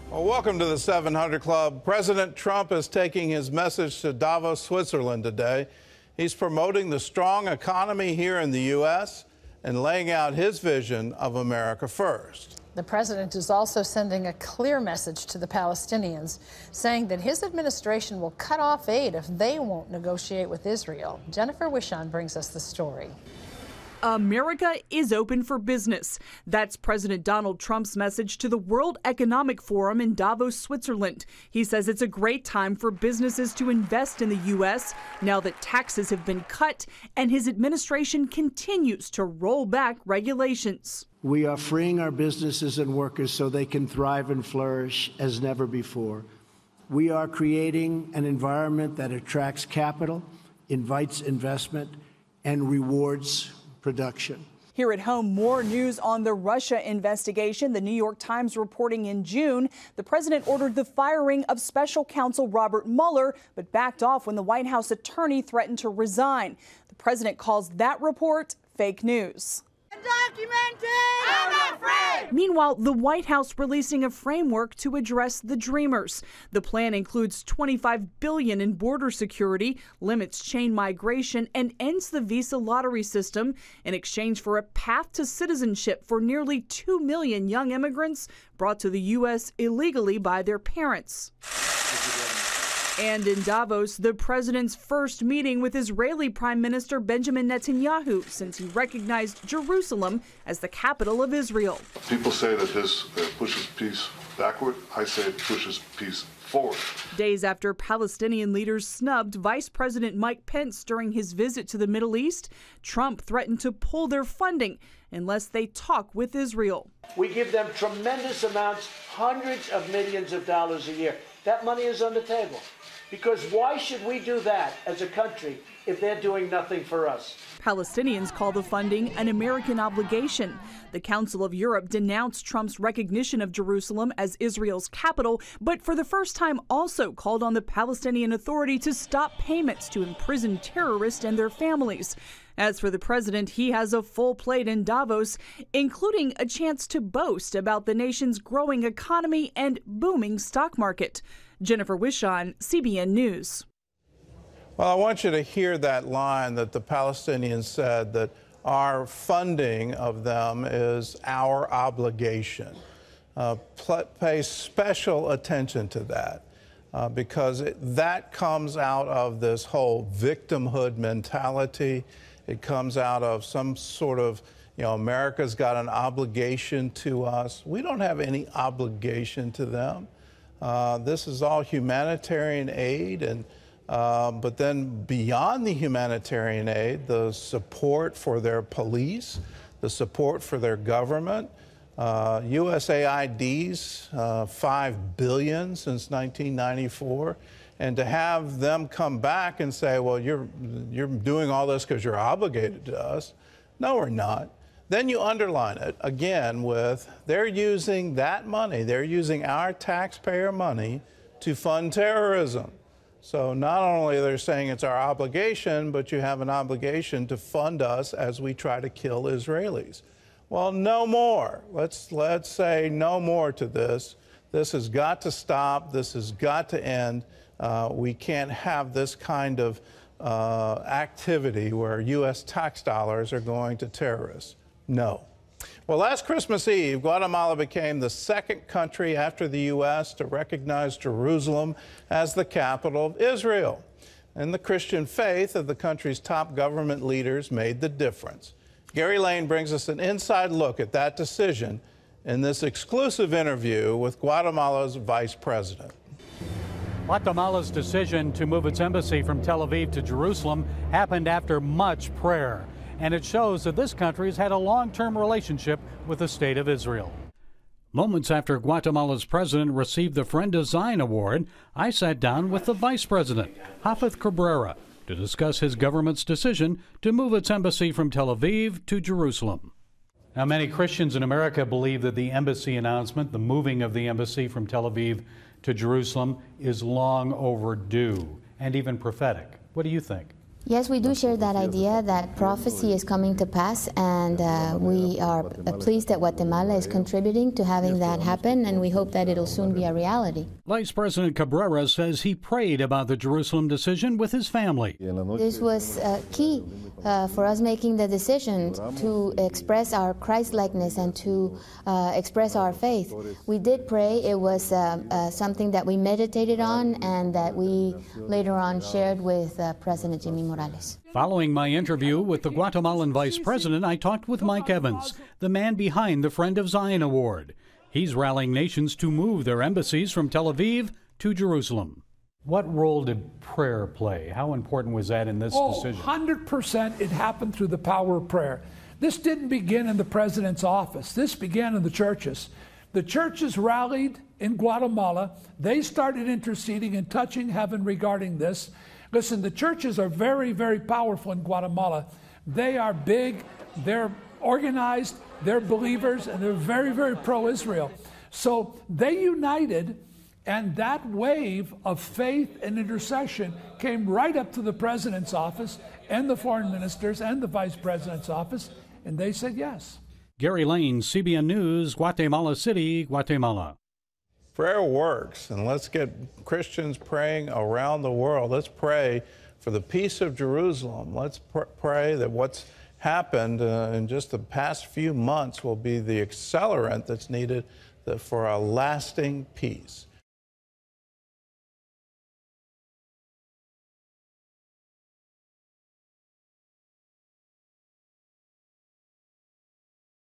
Well, welcome to the 700 Club. President Trump is taking his message to Davos, Switzerland today. He's promoting the strong economy here in the U.S. and laying out his vision of America first. The president is also sending a clear message to the Palestinians, saying that his administration will cut off aid if they won't negotiate with Israel. Jennifer Wishon brings us the story. America is open for business. That's President Donald Trump's message to the World Economic Forum in Davos, Switzerland. He says it's a great time for businesses to invest in the U.S. now that taxes have been cut and his administration continues to roll back regulations. We are freeing our businesses and workers so they can thrive and flourish as never before. We are creating an environment that attracts capital, invites investment, and rewards production. Here at home, more news on the Russia investigation. The New York Times reporting in June, the president ordered the firing of special counsel Robert Mueller, but backed off when the White House attorney threatened to resign. The president calls that report fake news. Undocumented! I'm afraid! Meanwhile, the White House releasing a framework to address the Dreamers. The plan includes $25 billion in border security, limits chain migration, and ends the visa lottery system in exchange for a path to citizenship for nearly 2 million young immigrants brought to the U.S. illegally by their parents. And in Davos, the president's first meeting with Israeli Prime Minister Benjamin Netanyahu since he recognized Jerusalem as the capital of Israel. People say that this pushes peace backward. I say it pushes peace forward. Days after Palestinian leaders snubbed Vice President Mike Pence during his visit to the Middle East, Trump threatened to pull their funding unless they talk with Israel. We give them tremendous amounts, hundreds of millions of dollars a year. That money is on the table. Because why should we do that as a country if they're doing nothing for us? Palestinians call the funding an American obligation. The Council of Europe denounced Trump's recognition of Jerusalem as Israel's capital, but for the first time also called on the Palestinian Authority to stop payments to imprisoned terrorists and their families. As for the president, he has a full plate in Davos, including a chance to boast about the nation's growing economy and booming stock market. Jennifer Wishon, CBN News. Well, I want you to hear that line that the Palestinians said, that our funding of them is our obligation. Pay special attention to that because that comes out of this whole victimhood mentality. It comes out of some sort of, America's got an obligation to us. We don't have any obligation to them. This is all humanitarian aid, and but then beyond the humanitarian aid, the support for their police, the support for their government, USAID's $5 billion since 1994, and to have them come back and say, well, you're doing all this because you're obligated to us. No, we're not. Then you underline it again with they're using that money, they're using our taxpayer money to fund terrorism. So not only they're saying it's our obligation, but you have an obligation to fund us as we try to kill Israelis. Well, no more. Let's say no more to this. This has got to stop. This has got to end. We can't have this kind of activity where U.S. tax dollars are going to terrorists. No. Well, last Christmas Eve, Guatemala became the second country after the U.S. to recognize Jerusalem as the capital of Israel. And the Christian faith of the country's top government leaders made the difference. Gary Lane brings us an inside look at that decision in this exclusive interview with Guatemala's vice president. Guatemala's decision to move its embassy from Tel Aviv to Jerusalem happened after much prayer. And it shows that this country has had a long-term relationship with the state of Israel. Moments after Guatemala's president received the Friend Design Award, I sat down with the vice president, Hafez Cabrera, to discuss his government's decision to move its embassy from Tel Aviv to Jerusalem. Now, many Christians in America believe that the embassy announcement, the moving of the embassy from Tel Aviv to Jerusalem, is long overdue and even prophetic. What do you think? Yes, we do share that idea that prophecy is coming to pass, and we are pleased that Guatemala is contributing to having that happen, and we hope that it'll soon be a reality. Vice President Cabrera says he prayed about the Jerusalem decision with his family. This was key for us making the decision to express our Christ-likeness and to express our faith. We did pray. It was something that we meditated on and that we later on shared with President Jimmy Morales. Following my interview with the Guatemalan Vice President, I talked with Mike Evans, the man behind the Friend of Zion Award. He's rallying nations to move their embassies from Tel Aviv to Jerusalem. What role did prayer play? How important was that in this decision? 100% it happened through the power of prayer. This didn't begin in the president's office. This began in the churches. The churches rallied in Guatemala. They started interceding and touching heaven regarding this. Listen, the churches are very, very powerful in Guatemala. They are big, they're organized, they're believers, and they're very, very pro-Israel. So they united, and that wave of faith and intercession came right up to the president's office and the foreign ministers and the vice president's office, and they said yes. Gary Lane, CBN News, Guatemala City, Guatemala. Prayer works, and let's get Christians praying around the world. Let's pray for the peace of Jerusalem. Let's pray that what's happened in just the past few months will be the accelerant that's needed for a lasting peace.